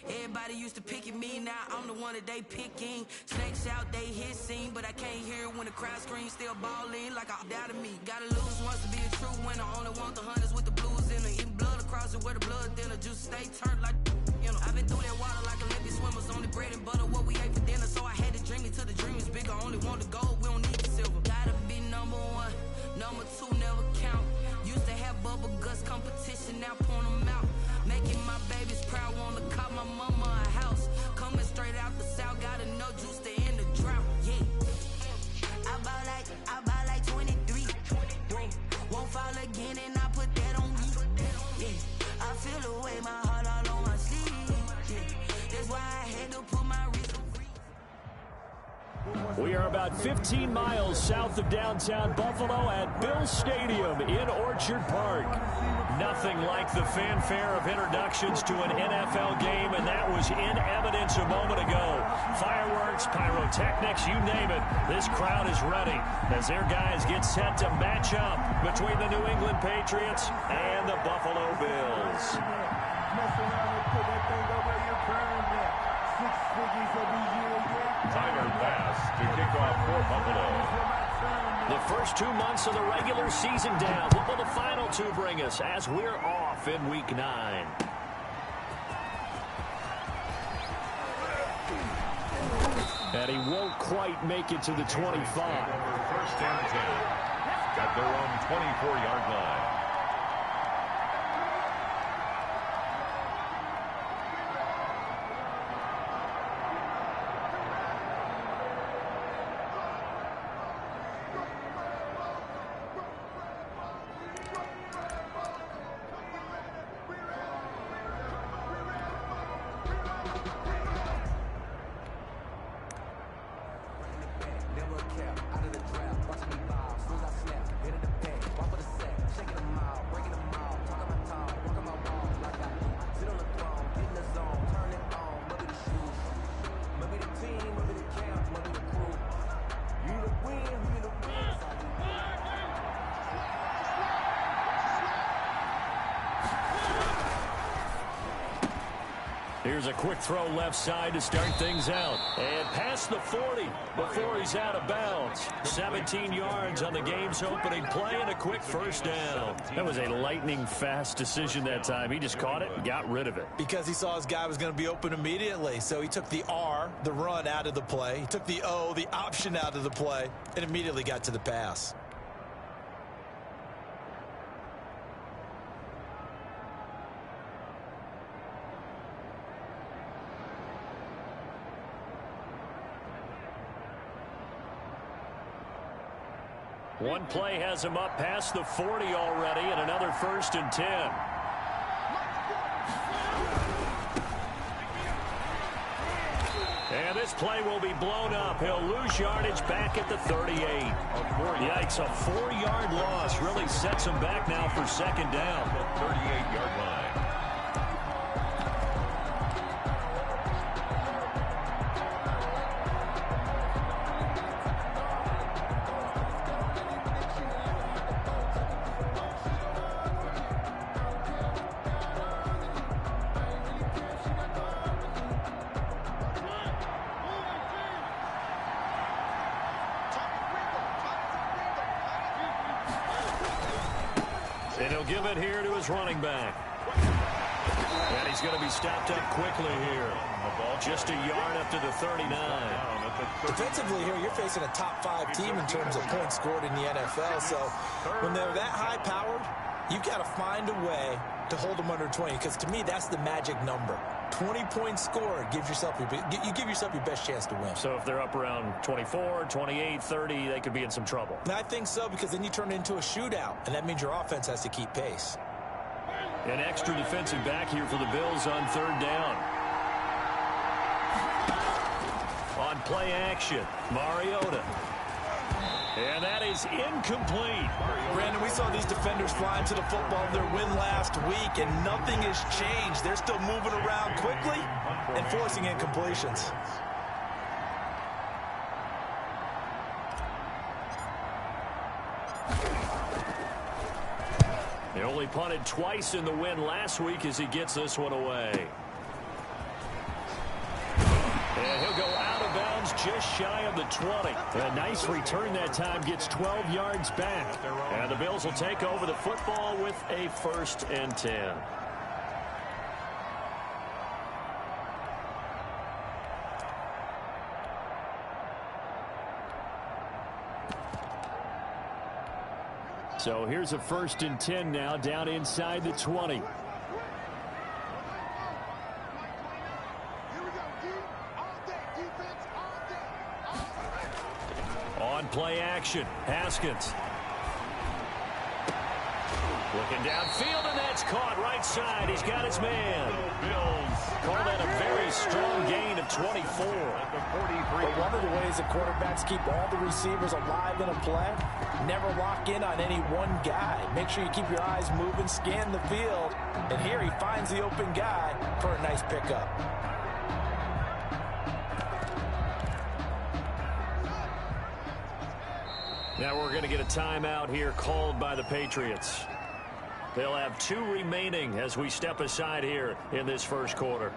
Everybody used to pick at me, now I'm the one that they picking. Snakes out, they hissing, but I can't hear it when the crowd screams. Still balling like I doubted me. Gotta lose once to be a true winner. Only want the hunters with the blues in it. Eating blood across it where the blood thinner. Juice stay turned like I've been through that water like Olympic swimmers. Only bread and butter what we ate for dinner. So I had to dream it till the dream is bigger. Only want the gold, we don't need the silver. Gotta be number one, number two never count. Used to have bubble guts competition, now point them out. Making my babies proud, wanna call my mama a house. Coming straight out the south, gotta know juice to end the drought. Yeah, I bought like 23. Won't fall again and I put that on me. Yeah, I feel the way my heart all on my sleeve. That's why I had to put my wrist on free. We are about 15 miles south of downtown Buffalo at Bills Stadium in Orchard Park. Nothing like the fanfare of introductions to an NFL game, and that was in evidence a moment ago. Fireworks, pyrotechnics, you name it. This crowd is ready as their guys get set to match up between the New England Patriots and the Buffalo Bills. Tyler pass to kick off for Buffalo. The first 2 months of the regular season down. What will the final two bring us as we're off in Week 9? And he won't quite make it to the 25. First and 10 at their own 24-yard line. Here's a quick throw left side to start things out. And past the 40 before he's out of bounds. 17 yards on the game's opening play and a quick first down. That was a lightning-fast decision that time. He just caught it and got rid of it. Because he saw his guy was going to be open immediately. So he took the R, the run, out of the play. He took the O, the option, out of the play, and immediately got to the pass. One play has him up past the 40 already, and another first and 10. And this play will be blown up. He'll lose yardage back at the 38. Yikes, a 4-yard loss really sets him back now for second down. 38-yard line. And he'll give it here to his running back. And he's going to be stopped up quickly here. Just a yard up to the 39. Defensively here, you're facing a top-5 team in terms of points scored in the NFL. So when they're that high-powered, you've got to find a way to hold them under 20. Because to me, that's the magic number. 20 points scored, you give yourself your best chance to win. So if they're up around 24, 28, 30, they could be in some trouble. And I think so, because then you turn it into a shootout, and that means your offense has to keep pace. An extra defensive back here for the Bills on third down. On play action, Mariota. And that is incomplete. Brandon, we saw these defenders fly into the football in their win last week, and nothing has changed. They're still moving around quickly and forcing incompletions. He only punted twice in the win last week as he gets this one away. just shy of the 20. A nice return that time, gets 12 yards back. And the Bills will take over the football with a 1st and 10. So here's a 1st and 10 now, down inside the 20. On play action, Haskins. Looking downfield, and that's caught right side. He's got his man. Call that a very strong gain of 24. But one of the ways the quarterbacks keep all the receivers alive in a play, never lock in on any one guy. Make sure you keep your eyes moving, scan the field. And here he finds the open guy for a nice pickup. Now we're going to get a timeout here called by the Patriots. They'll have 2 remaining as we step aside here in this 1st quarter.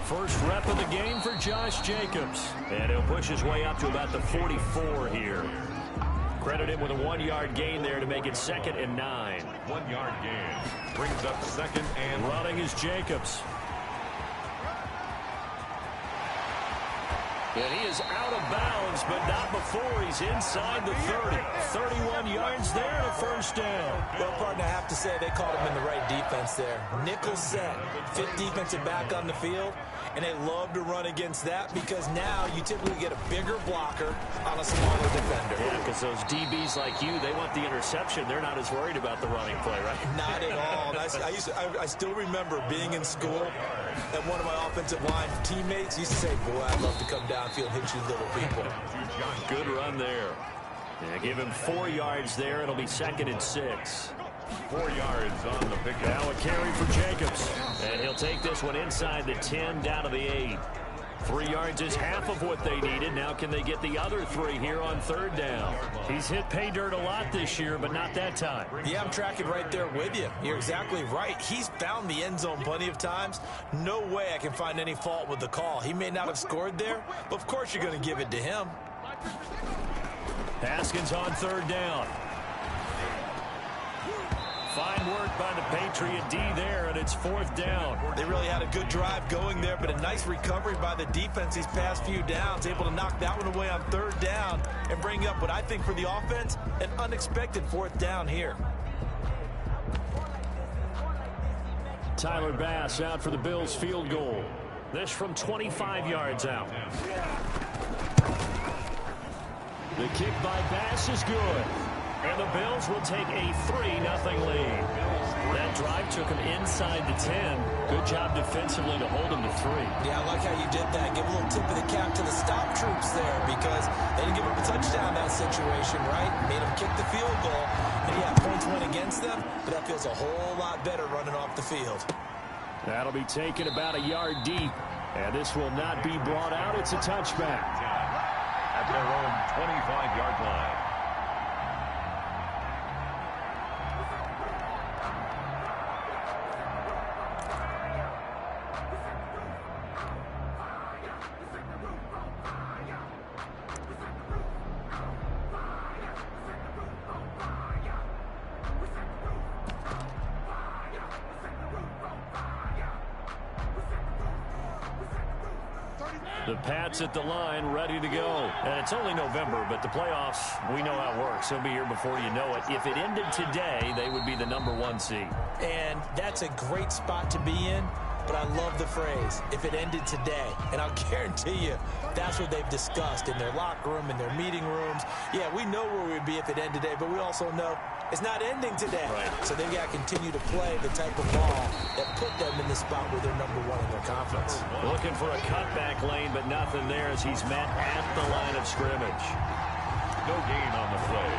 First rep of the game for Josh Jacobs. And he'll push his way up to about the 44 here. Credit him with a 1-yard gain there to make it 2nd and 9. 1-yard gain. Brings up 2nd and... Running is Jacobs. And he is out of bounds, but not before he's inside the 30. 31 yards there and a 1st down. Well, partner, I have to say they called him in the right defense there. Nickel set, 5th defensive back on the field, and they love to run against that because now you typically get a bigger blocker on a smaller defender. Yeah, because those DBs like you, they want the interception. They're not as worried about the running play, right? Not at all. I still remember being in school, and one of my offensive line teammates used to say, boy, I'd love to come downfield and hit you little people. Good run there. Yeah, give him 4 yards there. It'll be 2nd and 6. 4 yards on the pickup. Now a carry for Jacobs. And he'll take this one inside the 10 down to the 8. 3 yards is half of what they needed. Now can they get the other 3 here on 3rd down? He's hit pay dirt a lot this year, but not that time. Yeah, I'm tracking right there with you. You're exactly right. He's found the end zone plenty of times. No way I can find any fault with the call. He may not have scored there, but of course you're going to give it to him. Haskins on 3rd down. Fine work by the Patriot D there, and it's 4th down. They really had a good drive going there, but a nice recovery by the defense these past few downs, able to knock that one away on 3rd down and bring up what I think for the offense, an unexpected 4th down here. Tyler Bass out for the Bills field goal. This from 25 yards out. The kick by Bass is good. And the Bills will take a 3-0 lead. That drive took him inside the 10. Good job defensively to hold him to 3. Yeah, I like how you did that. Give a little tip of the cap to the stop troops there because they didn't give up a touchdown that situation, right? Made them kick the field goal. And yeah, points went against them, but that feels a whole lot better running off the field. That'll be taken about a yard deep. And this will not be brought out. It's a touchback. At their own 25-yard line. The Pats at the line, ready to go. And it's only November, but the playoffs, we know how it works. They'll be here before you know it. If it ended today, they would be the #1 seed. And that's a great spot to be in, but I love the phrase, if it ended today. And I'll guarantee you, that's what they've discussed in their locker room, in their meeting rooms. Yeah, we know where we'd be if it ended today, but we also know it's not ending today. Right. So they've got to continue to play the type of ball that put them in the spot where they're #1 in their conference. Looking for a cutback lane, but nothing there as he's met at the line of scrimmage. No gain on the play.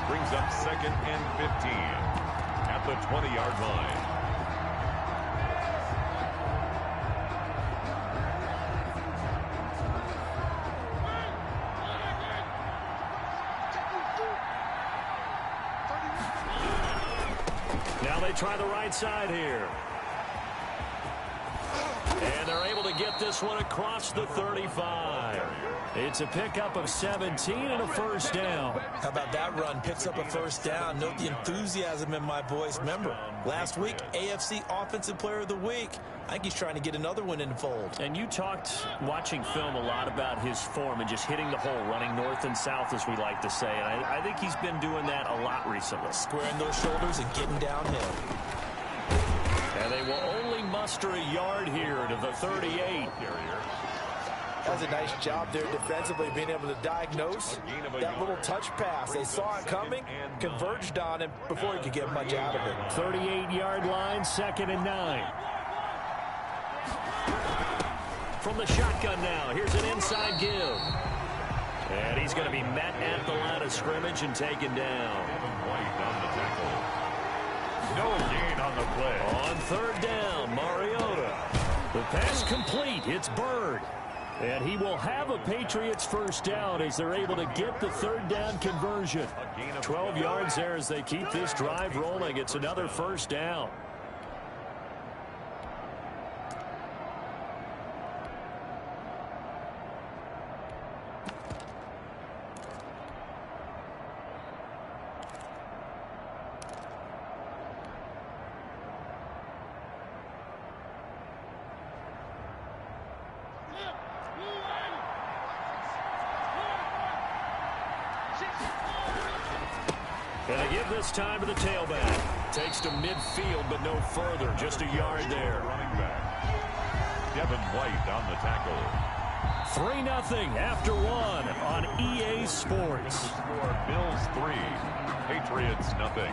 Brings up 2nd and 15 at the 20-yard line. Now they try the right side here. And they're able to get this one across the 35. It's a pickup of 17 and a first down. How about that run? Picks up a first down. Note the enthusiasm in my voice. Remember, last week, AFC Offensive Player of the Week. I think he's trying to get another one in the fold. And you talked, watching film, a lot about his form and just hitting the hole, running north and south, as we like to say. And I think he's been doing that a lot recently. Squaring those shoulders and getting downhill. And they will only muster a yard here to the 38. That was a nice job there defensively, being able to diagnose that little touch pass. They saw it coming, converged on him before he could get much out of it. 38-yard line, 2nd and 9. From the shotgun now, here's an inside give. And he's going to be met at the line of scrimmage and taken down. White on the tackle. No gain on the play. On 3rd down, Mariota. The pass complete. It's Byrd. And he will have a Patriots first down as they're able to get the 3rd down conversion. 12 yards there as they keep this drive rolling. It's another first down. And they give this time to the tailback. Takes to midfield, but no further. Just a yard there. Running back. Devin White on the tackle. 3-0 after 1 on EA Sports. Score Bills 3, Patriots 0.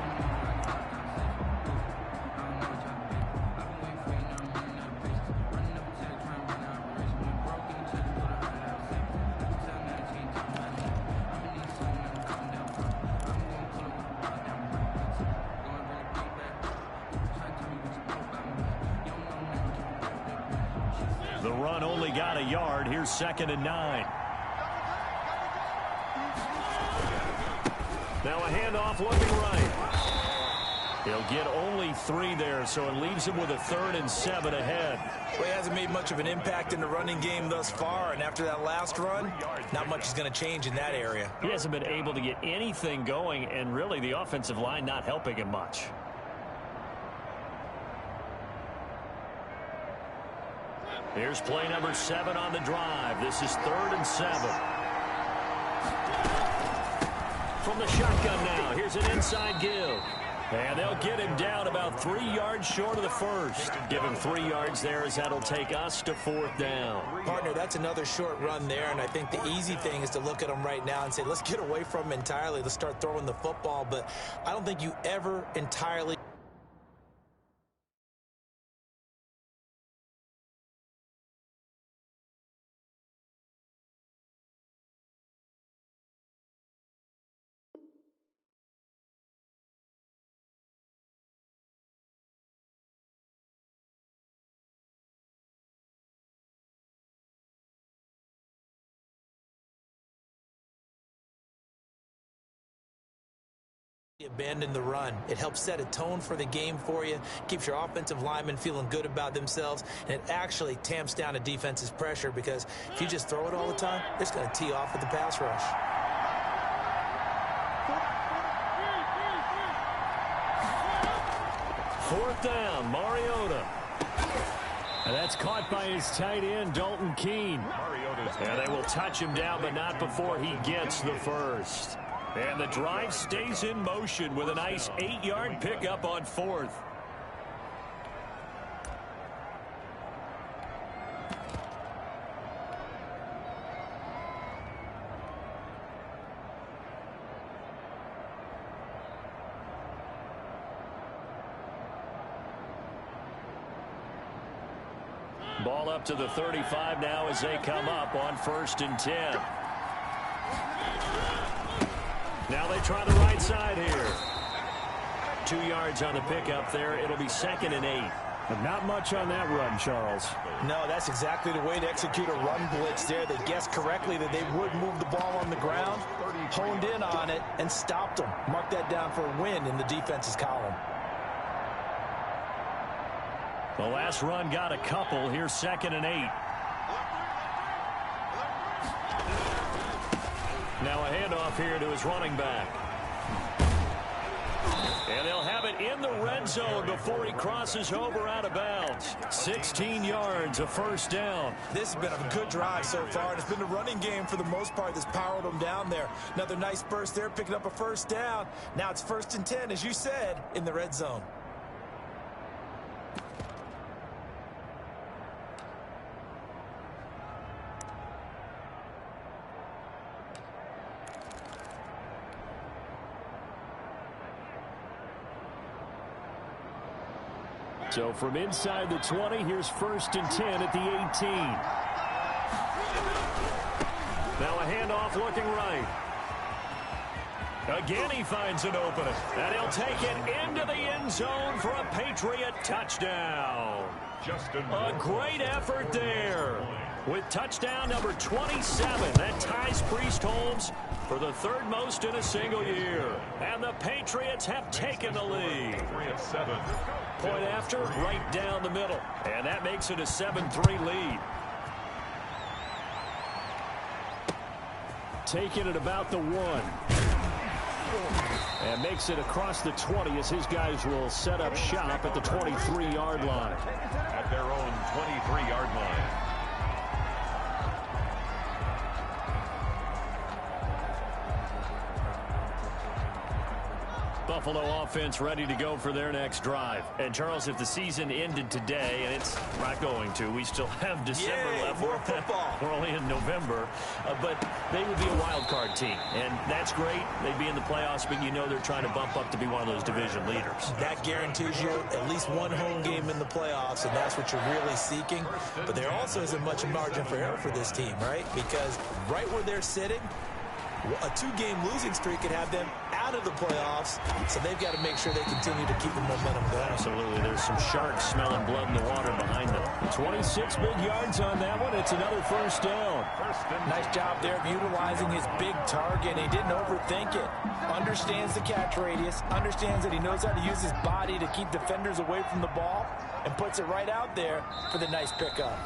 The run only got a yard. Here's 2nd and 9. Now a handoff looking right. He'll get only 3 there, so it leaves him with a 3rd and 7 ahead. Well, he hasn't made much of an impact in the running game thus far, and after that last run, not much is going to change in that area. He hasn't been able to get anything going, and really the offensive line not helping him much. Here's play number 7 on the drive. This is 3rd and 7. From the shotgun now, here's an inside give. And they'll get him down about 3 yards short of the first. Give him 3 yards there as that'll take us to 4th down. Partner, that's another short run there, and I think the easy thing is to look at him right now and say, let's get away from him entirely. Let's start throwing the football, but I don't think you ever entirely... abandon the run. It helps set a tone for the game for you, keeps your offensive linemen feeling good about themselves, and it actually tamps down a defense's pressure because if you just throw it all the time, it's going to tee off with the pass rush. Fourth down, Mariota. And that's caught by his tight end, Dalton Keene. And they will touch him down, but not before he gets the first. And the drive stays in motion with a nice 8-yard pickup on 4th. Ball up to the 35 now as they come up on 1st and 10. Now they try the right side here. 2 yards on the pickup there. It'll be 2nd and 8. But not much on that run, Charles. No, that's exactly the way to execute a run blitz there. They guessed correctly that they would move the ball on the ground, honed in on it, and stopped them. Mark that down for a win in the defense's column. The last run got a couple. Here's 2nd and 8. Now a handoff here to his running back. And they'll have it in the red zone before he crosses over out of bounds. 16 yards, a first down. This has been a good drive so far, and it's been the running game for the most part that's powered them down there. Another nice burst there, picking up a first down. Now it's 1st and 10, as you said, in the red zone. So from inside the 20, here's 1st and 10 at the 18. Now a handoff looking right. Again, he finds an opening. And he'll take it into the end zone for a Patriot touchdown. A great effort there. With touchdown number 27, that ties Priest Holmes for the 3rd most in a single year. And the Patriots have taken the lead. Point after, right down the middle. And that makes it a 7-3 lead. Taking it about the 1. And makes it across the 20 as his guys will set up shop at the 23-yard line. At their own 23-yard line. Buffalo offense ready to go for their next drive. And, Charles, if the season ended today, and it's not going to, we still have December left. More football. We're only in November. But they would be a wild card team. And that's great. They'd be in the playoffs, but you know they're trying to bump up to be one of those division leaders. That guarantees you at least one home game in the playoffs, and that's what you're really seeking. But there also isn't much margin for error for this team, right? Because right where they're sitting, a 2-game losing streak could have them out of the playoffs, so they've got to make sure they continue to keep the momentum going. Absolutely. There's some sharks smelling blood in the water behind them. 26 big yards on that one. It's another first down. Nice job there of utilizing his big target. He didn't overthink it. Understands the catch radius, understands that he knows how to use his body to keep defenders away from the ball, and puts it right out there for the nice pickup.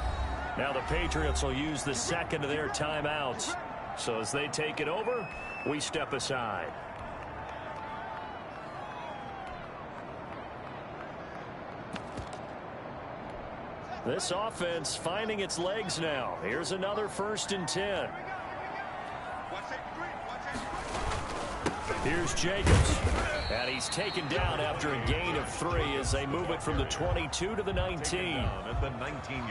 Now the Patriots will use the 2nd of their timeouts. So as they take it over, we step aside. This offense finding its legs now. Here's another 1st and 10. Here's Jacobs. And he's taken down after a gain of 3 as they move it from the 22 to the 19.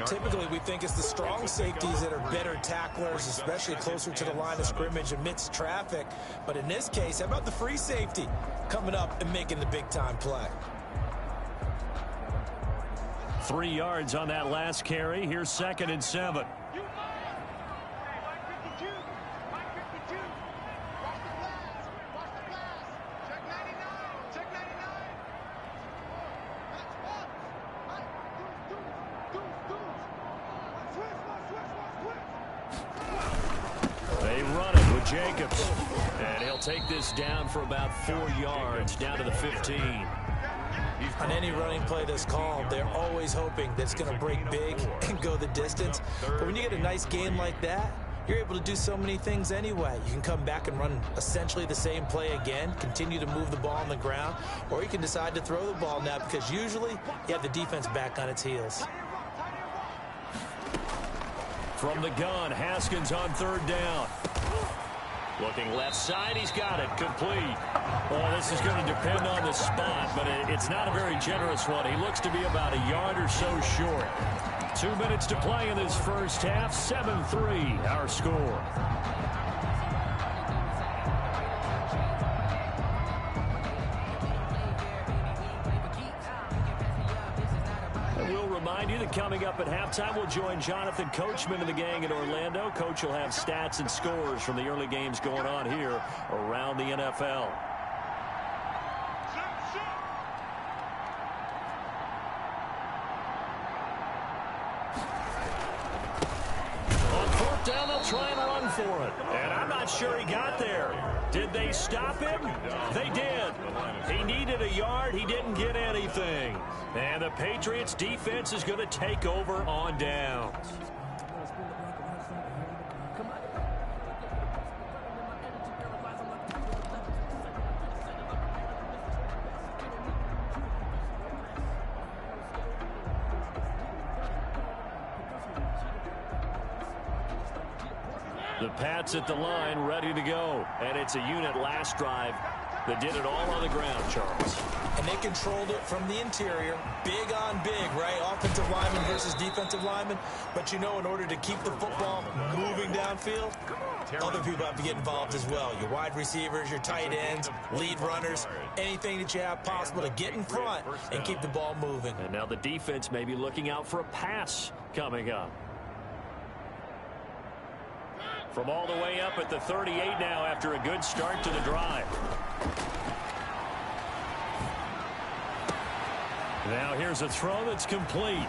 Typically, we think it's the strong safeties that are better tacklers, especially closer to the line of scrimmage amidst traffic. But in this case, how about the free safety coming up and making the big-time play? 3 yards on that last carry. Here's 2nd and 7. They run it with Jacobs. And he'll take this down for about 4 yards, down to the 15. On any running play that's called, they're always hoping that it's going to break big and go the distance. But when you get a nice gain like that, you're able to do so many things anyway. You can come back and run essentially the same play again, continue to move the ball on the ground, or you can decide to throw the ball now because usually you have the defense back on its heels. From the gun, Haskins on 3rd down. Looking left side, he's got it, complete. Well, this is going to depend on the spot, but it's not a very generous one. He looks to be about a yard or so short. 2 minutes to play in this first half, 7-3 our score. Remind you that coming up at halftime, we'll join Jonathan Coachman and the gang in Orlando. Coach will have stats and scores from the early games going on here around the NFL. On 4th down, they'll try and run for it. And I'm not sure he got there. Did they stop him? They did. He needed a yard. He didn't get anything. And the Patriots defense is going to take over on downs. The Pats at the line, ready to go. And it's a unit last drive that did it all on the ground, Charles. And they controlled it from the interior. Big on big, right? Offensive lineman versus defensive lineman. But, you know, in order to keep the football moving downfield, other people have to get involved as well. Your wide receivers, your tight ends, lead runners, anything that you have possible to get in front and keep the ball moving. And now the defense may be looking out for a pass coming up. From all the way up at the 38 now after a good start to the drive. Now here's a throw that's complete.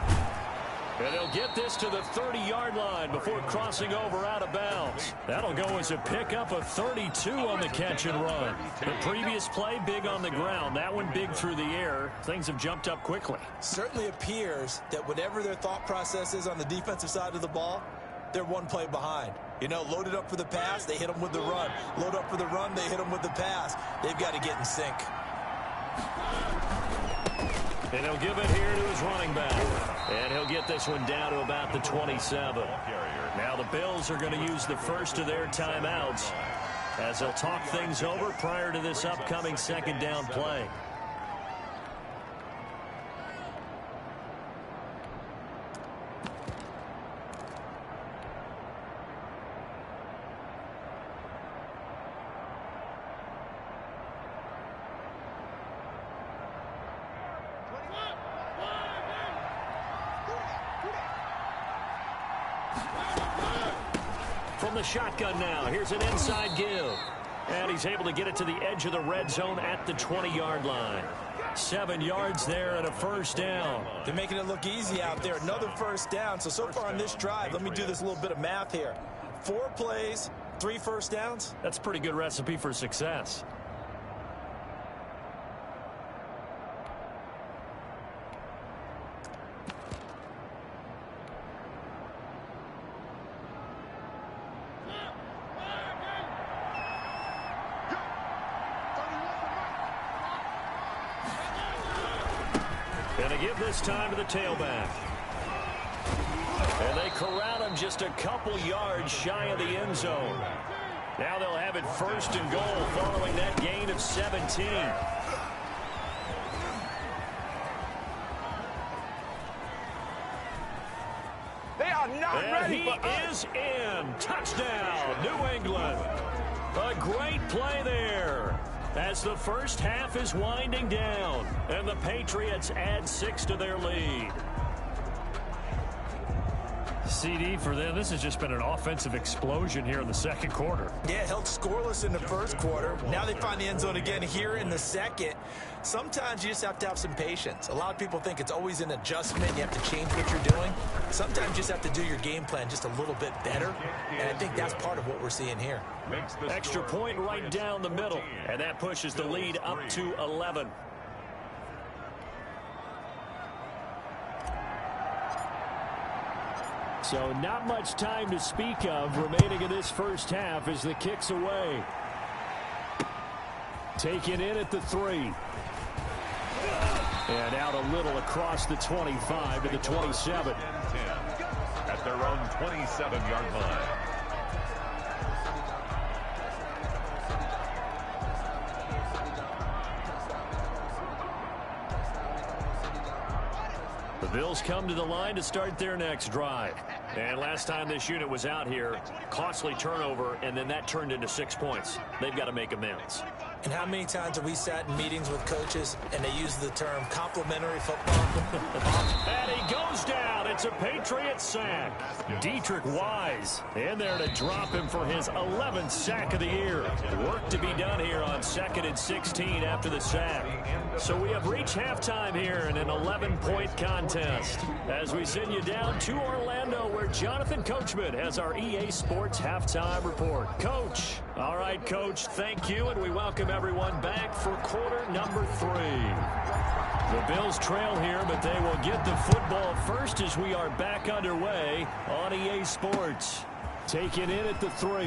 And they'll get this to the 30-yard line before crossing over out of bounds. That'll go as a pickup of 32 on the catch and run. The previous play, big on the ground. That one big through the air. Things have jumped up quickly. Certainly appears that whatever their thought process is on the defensive side of the ball, they're one play behind. You know, loaded up for the pass, they hit them with the run. Load up for the run, they hit them with the pass. They've got to get in sync. And he'll give it here to his running back. And he'll get this one down to about the 27. Now the Bills are going to use the first of their timeouts as they'll talk things over prior to this upcoming second down play. From the shotgun now, here's an inside give. And he's able to get it to the edge of the red zone at the 20-yard line. 7 yards there and a first down. They're making it look easy out there. Another first down. So far on this drive, let me do this little bit of math here. 4 plays, 3 first downs. That's a pretty good recipe for success. Give this time to the tailback. And they corral him just a couple yards shy of the end zone. Now they'll have it first and goal following that gain of 17. They are not ready. He is in. Touchdown, New England. A great play there. As the first half is winding down, and the Patriots add 6 to their lead. CD for them, this has just been an offensive explosion here in the second quarter. Yeah, held scoreless in the first quarter. Now they find the end zone again here in the second. Sometimes you just have to have some patience. A lot of people think it's always an adjustment. You have to change what you're doing. Sometimes you just have to do your game plan just a little bit better. And I think that's part of what we're seeing here. Extra point right down the middle. And that pushes the lead up to 11. So not much time to speak of remaining in this first half as the kick's away. Taken in at the 3. And out a little across the 25 to the 27. At their own 27-yard line. The Bills come to the line to start their next drive. And last time this unit was out here, costly turnover, and then that turned into 6 points. They've got to make amends. And how many times have we sat in meetings with coaches and they use the term complimentary football? And he goes down. It's a Patriot sack. Deatrich Wise in there to drop him for his 11th sack of the year. Work to be done here on 2nd and 16 after the sack. So we have reached halftime here in an 11-point contest as we send you down to Orlando where Jonathan Coachman has our EA Sports halftime report. Coach. All right, Coach, thank you, and we welcome everyone back for quarter number 3. The Bills trail here, but they will get the football first as we are back underway on EA Sports. Taken in at the 3.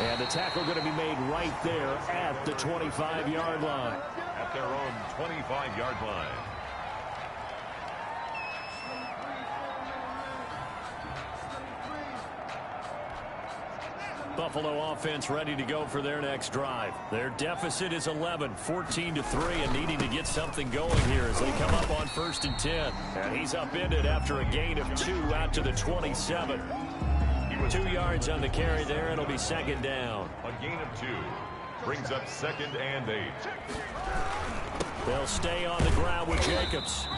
And the tackle going to be made right there at the 25-yard line. At their own 25-yard line. Buffalo offense ready to go for their next drive. Their deficit is 11, 14-3, and needing to get something going here as they come up on 1st and 10. And he's upended after a gain of 2 out to the 27. 2 yards on the carry there. It'll be 2nd down. A gain of 2 brings up 2nd and 8. They'll stay on the ground with Jacobs.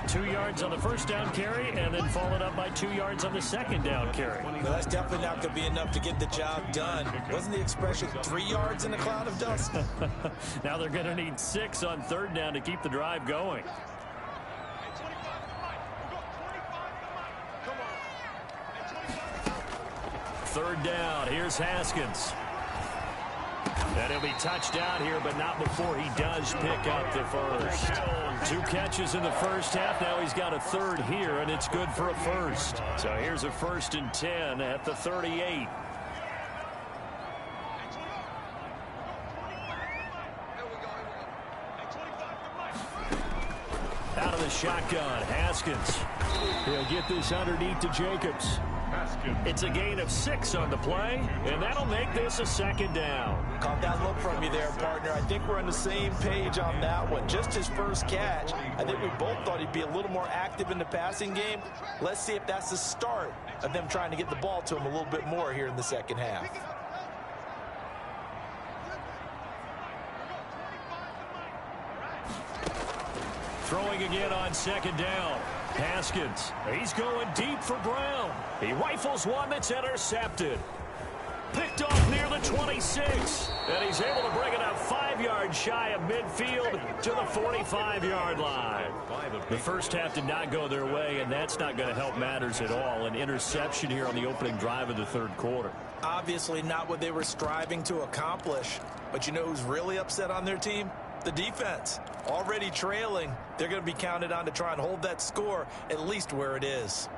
2 yards on the 1st down carry and then followed up by 2 yards on the 2nd down carry. Well, that's definitely not going to be enough to get the job done. Wasn't the expression 3 yards in a cloud of dust? Now they're going to need 6 on 3rd down to keep the drive going. Third down. Here's Haskins. And he'll be touched down here, but not before he does pick up the first. 2 catches in the first half. Now he's got a 3rd here, and it's good for a first. So here's a 1st and 10 at the 38. Out of the shotgun, Haskins. He'll get this underneath to Jacobs. It's a gain of 6 on the play, and that'll make this a 2nd down. Caught that look from you there, partner. I think we're on the same page on that one. Just his first catch. I think we both thought he'd be a little more active in the passing game. Let's see if that's the start of them trying to get the ball to him a little bit more here in the second half. Throwing again on 2nd down. Haskins, he's going deep for Brown. He rifles one that's intercepted. Picked off near the 26. And he's able to bring it up 5 yards shy of midfield to the 45-yard line. The first half did not go their way, and that's not going to help matters at all. An interception here on the opening drive of the 3rd quarter. Obviously not what they were striving to accomplish. But you know who's really upset on their team? The defense. Already trailing. They're going to be counted on to try and hold that score at least where it is.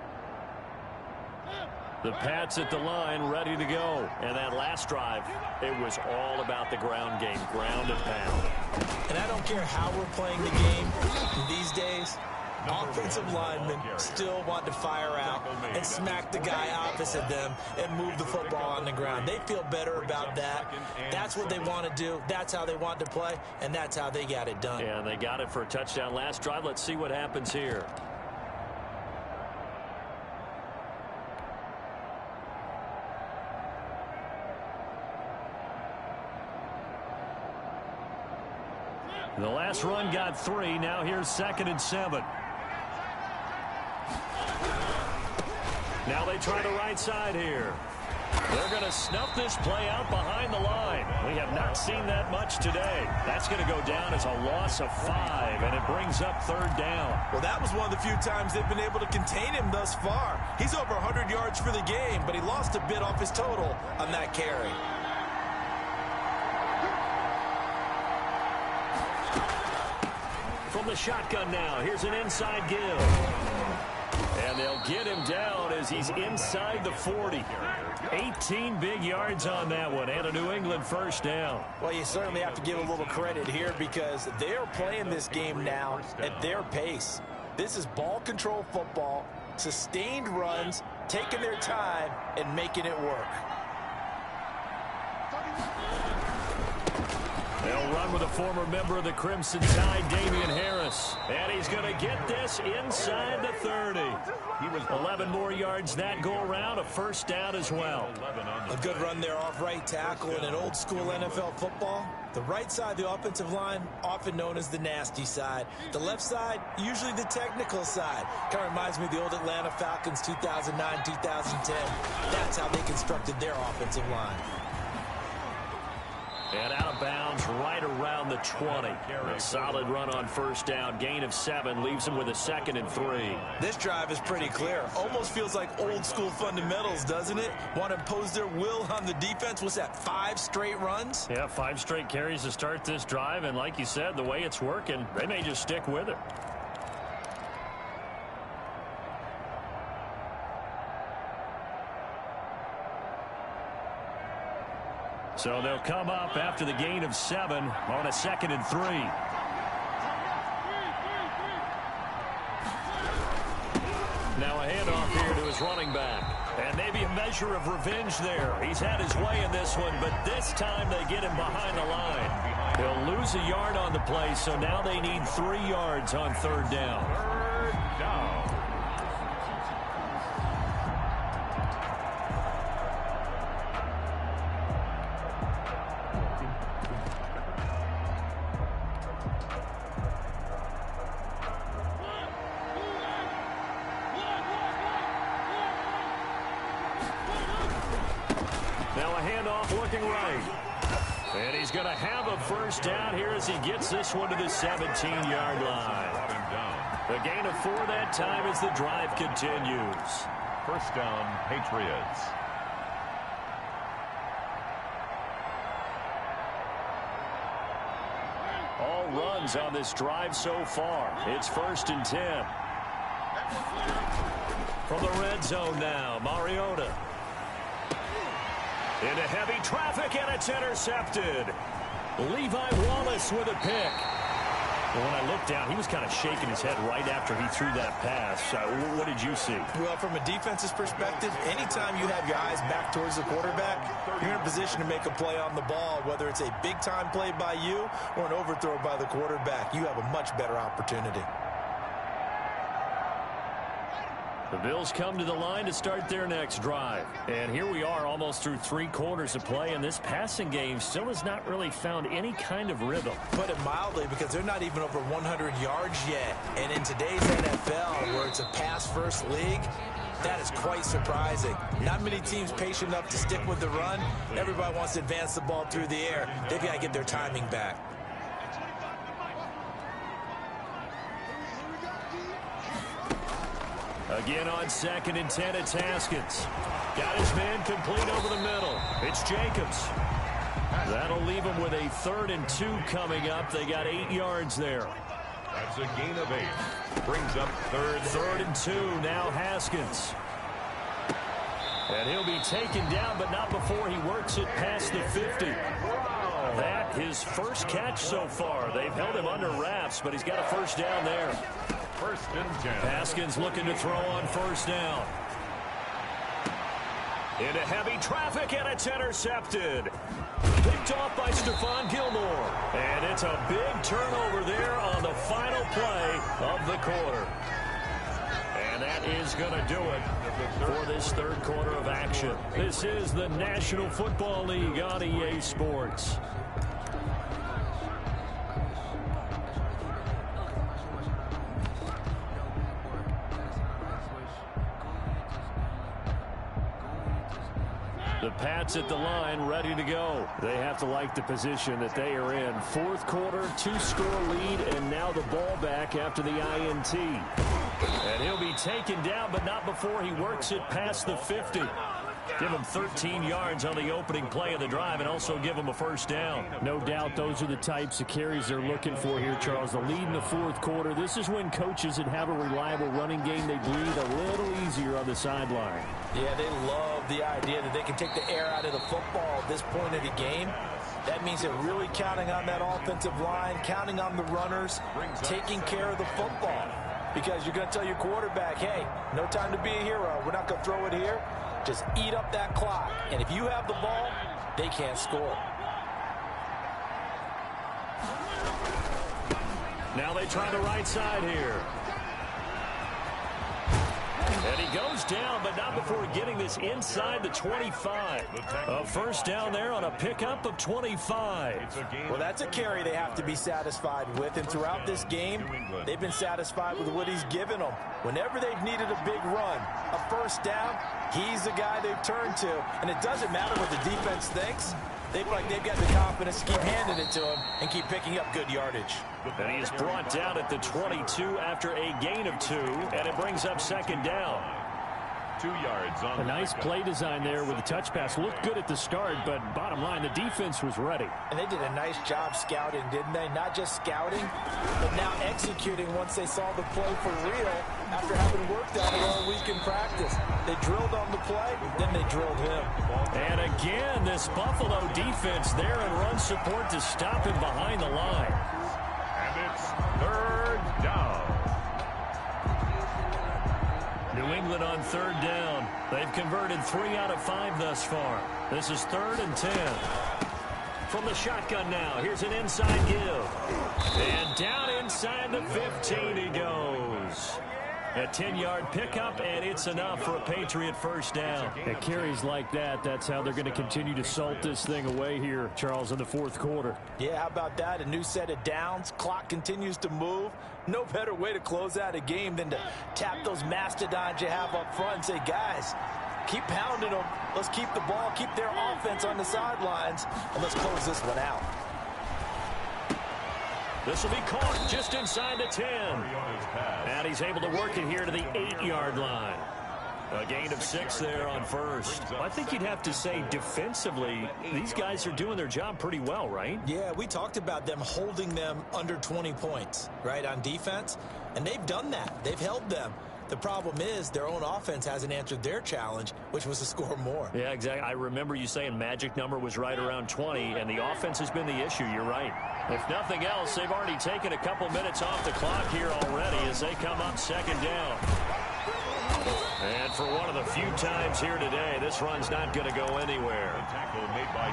The Pats at the line ready to go. And that last drive, it was all about the ground game, ground and pound. And I don't care how we're playing the game these days. Offensive linemen still want to fire out and smack the guy opposite them and move the football on the ground. They feel better about that. That's what they want to do. That's how they want to play, and that's how they got it done. Yeah, and they got it for a touchdown last drive. Let's see what happens here. The last run got 3. Now here's 2nd and 7. Now they try the right side here. They're going to snuff this play out behind the line. We have not seen that much today. That's going to go down as a loss of 5, and it brings up 3rd down. Well, that was one of the few times they've been able to contain him thus far. He's over 100 yards for the game, but he lost a bit off his total on that carry. From the shotgun now, here's an inside give. And they'll get him down as he's inside the 40. 18 big yards on that one, and a New England 1st down. Well, you certainly have to give a little credit here because they're playing this game now at their pace. This is ball control football, sustained runs, taking their time, and making it work. They'll run with a former member of the Crimson Tide, Damian Harris. And he's going to get this inside the 30. He was 11 more yards that go-around, a first down as well. A good run there off right tackle in an old-school NFL football. The right side of the offensive line, often known as the nasty side. The left side, usually the technical side. Kind of reminds me of the old Atlanta Falcons 2009, 2010. That's how they constructed their offensive line. And out of bounds right around the 20. A solid run on first down. Gain of 7 leaves him with a 2nd and 3. This drive is pretty clear. Almost feels like old school fundamentals, doesn't it? Want to impose their will on the defense. What's that, 5 straight runs? Yeah, 5 straight carries to start this drive. And like you said, the way it's working, they may just stick with it. So they'll come up after the gain of 7 on a 2nd and 3. Now a handoff here to his running back. And maybe a measure of revenge there. He's had his way in this one, but this time they get him behind the line. He'll lose a yard on the play, so now they need 3 yards on 3rd down. 3rd down. Looking right. And he's going to have a first down here as he gets this one to the 17-yard line. The gain of 4 that time as the drive continues. First down, Patriots. All runs on this drive so far. It's 1st and 10. From the red zone now, Mariota. Into heavy traffic, and it's intercepted. Levi Wallace with a pick. Well, when I looked down, he was kind of shaking his head right after he threw that pass. What did you see? Well, from a defense's perspective, anytime you have your eyes back towards the quarterback, you're in a position to make a play on the ball, whether it's a big-time play by you or an overthrow by the quarterback. You have a much better opportunity. The Bills come to the line to start their next drive. And here we are almost through 3 quarters of play, and this passing game still has not really found any kind of rhythm. Put it mildly, because they're not even over 100 yards yet. And in today's NFL, where it's a pass-first league, that is quite surprising. Not many teams patient enough to stick with the run. Everybody wants to advance the ball through the air. They've got to get their timing back. Again on 2nd and 10, it's Haskins. Got his man complete over the middle. It's Jacobs. That'll leave him with a 3rd and 2 coming up. They got 8 yards there. That's a gain of 8. Brings up 3rd and 2. Now Haskins. And he'll be taken down, but not before he works it past the 50. That his first catch so far. They've held him under wraps, but he's got a first down there. 1st and 10. Haskins looking to throw on first down. Into heavy traffic, and it's intercepted. Picked off by Stephon Gilmore. And it's a big turnover there on the final play of the quarter. And that is going to do it for this 3rd quarter of action. This is the National Football League on EA Sports. The Pats at the line, ready to go. They have to like the position that they are in. 4th quarter, 2-score lead, and now the ball back after the INT. And he'll be taken down, but not before he works it past the 50. Give him 13 yards on the opening play of the drive and also give him a first down. No doubt those are the types of carries they're looking for here, Charles. The lead in the 4th quarter. This is when coaches that have a reliable running game, they breathe a little easier on the sideline. Yeah, they love the idea that they can take the air out of the football at this point of the game. That means they're really counting on that offensive line, counting on the runners, taking care of the football. Because you're going to tell your quarterback, hey, no time to be a hero. We're not going to throw it here. Just eat up that clock. And if you have the ball, they can't score. Now they try the right side here. And he goes down, but not before getting this inside the 25. A first down there on a pickup of 25. Well, that's a carry they have to be satisfied with. And throughout this game, they've been satisfied with what he's given them. Whenever they've needed a big run, a first down, he's the guy they've turned to. And it doesn't matter what the defense thinks. They've got the confidence to keep handing it to him and keep picking up good yardage. And he is brought down at the 22 after a gain of 2, and it brings up second down. 2 yards on a nice play design there with the touch pass. Looked good at the start, but bottom line, the defense was ready. And they did a nice job scouting, didn't they? Not just scouting, but now executing once they saw the play for real after having worked on it all week in practice. They drilled on the play, then they drilled him. And again, this Buffalo defense there in run support to stop him behind the line. And it's third down. New England on third down. They've converted 3 out of 5 thus far. This is 3rd and 10. From the shotgun now, here's an inside give. And down inside the 15 he goes. A 10-yard pickup, and it's enough for a Patriot first down. At carries like that, that's how they're going to continue to salt this thing away here, Charles, in the 4th quarter. Yeah, how about that? A new set of downs. Clock continues to move. No better way to close out a game than to tap those mastodons you have up front and say, guys, keep pounding them. Let's keep the ball, keep their offense on the sidelines, and let's close this one out. This will be caught just inside the 10. And he's able to work it here to the 8-yard line. A gain of 6 there on first. I think you'd have to say defensively, these guys are doing their job pretty well, right? Yeah, we talked about them holding them under 20 points, right, on defense. And they've done that. They've held them. The problem is their own offense hasn't answered their challenge, which was to score more. Yeah, exactly. I remember you saying magic number was right around 20, and the offense has been the issue. You're right. If nothing else, they've already taken a couple minutes off the clock here already as they come up second down. And for one of the few times here today, this run's not going to go anywhere.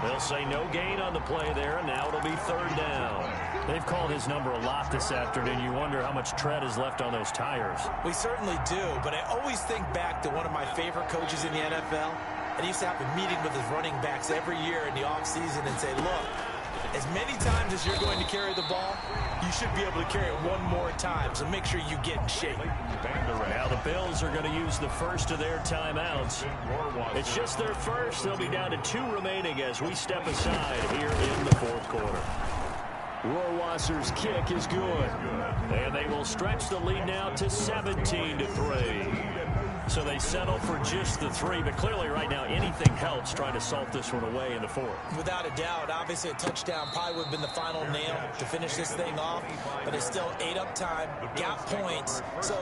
They'll say no gain on the play there, and now it'll be 3rd down. They've called his number a lot this afternoon. You wonder how much tread is left on those tires. We certainly do, but I always think back to one of my favorite coaches in the NFL, and he used to have a meeting with his running backs every year in the offseason and say, look, as many times as you're going to carry the ball, you should be able to carry it one more time, so make sure you get in shape. Now the Bills are going to use the first of their timeouts. It's just their first. They'll be down to 2 remaining as we step aside here in the 4th quarter. Rohrwasser's kick is good. And they will stretch the lead now to 17-3. So they settle for just the 3, but clearly right now anything helps trying to salt this one away in the 4th. Without a doubt, obviously a touchdown probably would have been the final nail to finish this thing off, but it's still 8 up time, got points, so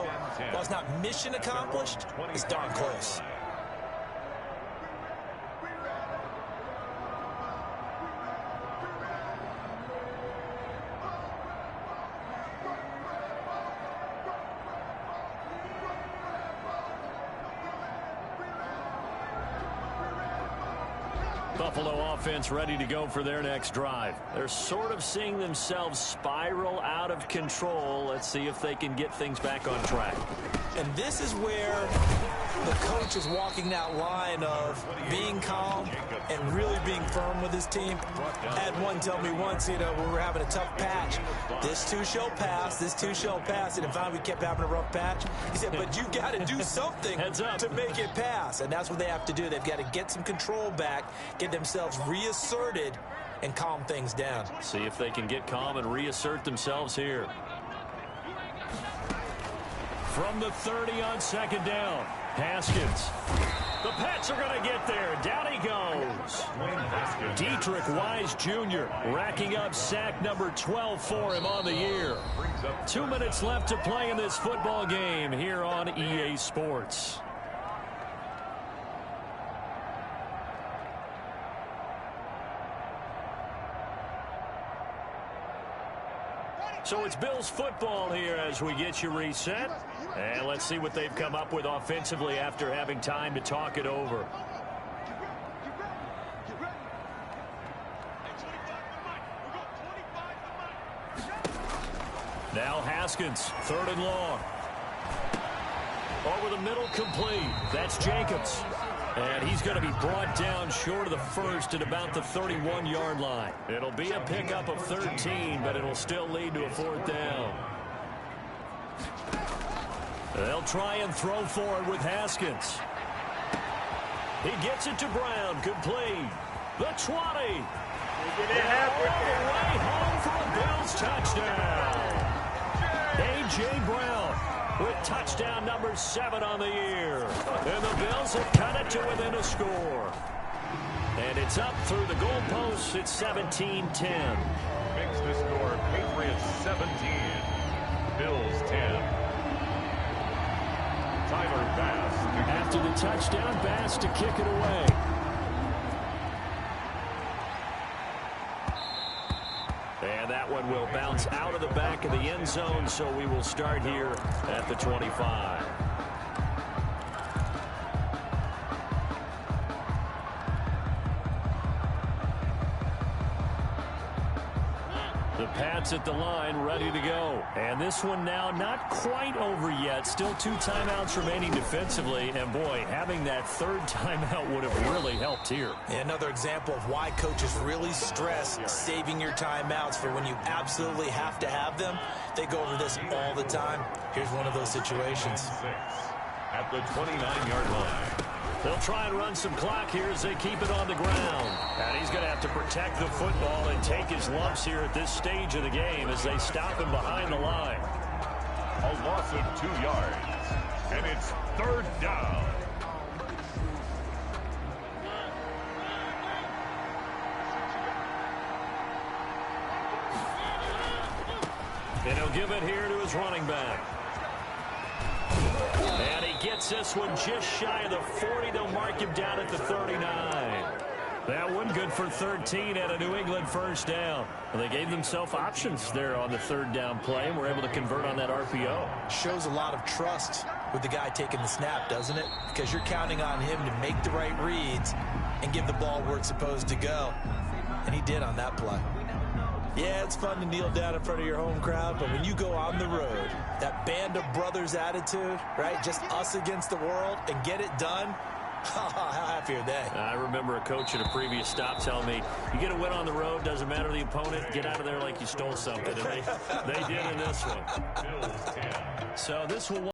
while it's not mission accomplished, it's darn close. Buffalo offense ready to go for their next drive. They're sort of seeing themselves spiral out of control. Let's see if they can get things back on track. And this is where the coach is walking that line of being calm and really being firm with his team. I had one tell me once, when we were having a tough patch, this too shall pass, this too shall pass. And finally we kept having a rough patch. He said, but you got to do something to make it pass. And that's what they have to do. They've got to get some control back, get themselves reasserted, and calm things down. See if they can get calm and reassert themselves here. From the 30 on second down, Haskins. The Pats are going to get there. Down he goes. Dietrich Wise Jr. racking up sack number 12 for him on the year. 2 minutes left to play in this football game here on EA Sports. So it's Bills football here as we get you reset. And let's see what they've come up with offensively after having time to talk it over. Now Haskins, 3rd and long. Over the middle, complete. That's Jacobs. And he's going to be brought down short of the first at about the 31-yard line. It'll be a pickup of 13, but it'll still lead to a 4th down. They'll try and throw for it with Haskins. He gets it to Brown, complete. The 20. All the way home for a Bills touchdown. A.J. Brown with touchdown number 7 on the year. And the Bills have cut it to within a score. And it's up through the goalposts. It's 17-10. Makes the score Patriots 17, Bills 10. Tyler Bass. After the touchdown, Bass to kick it away. And that one will bounce out of the back of the end zone, so we will start here at the 25. The Pats at the line, ready to go. And this one now not quite over yet. Still 2 timeouts remaining defensively. And, boy, having that 3rd timeout would have really helped here. Another example of why coaches really stress saving your timeouts for when you absolutely have to have them. They go over this all the time. Here's one of those situations. At the 29-yard line. They'll try and run some clock here as they keep it on the ground. And he's going to have to protect the football and take his lumps here at this stage of the game as they stop him behind the line. A loss of 2 yards. And it's 3rd down. And he'll give it here to his running back. And he gets this one just shy of the 40. They'll mark him down at the 39. That one good for 13 at a New England 1st down. Well, they gave themselves options there on the 3rd down play and were able to convert on that RPO. Shows a lot of trust with the guy taking the snap, doesn't it? Because you're counting on him to make the right reads and give the ball where it's supposed to go. And he did on that play. Yeah, it's fun to kneel down in front of your home crowd, but when you go on the road, that band of brothers attitude, right, just us against the world, and get it done, how happy are they? I remember a coach at a previous stop telling me, you get a win on the road, doesn't matter the opponent, get out of there like you stole something. And they did in this one. So this will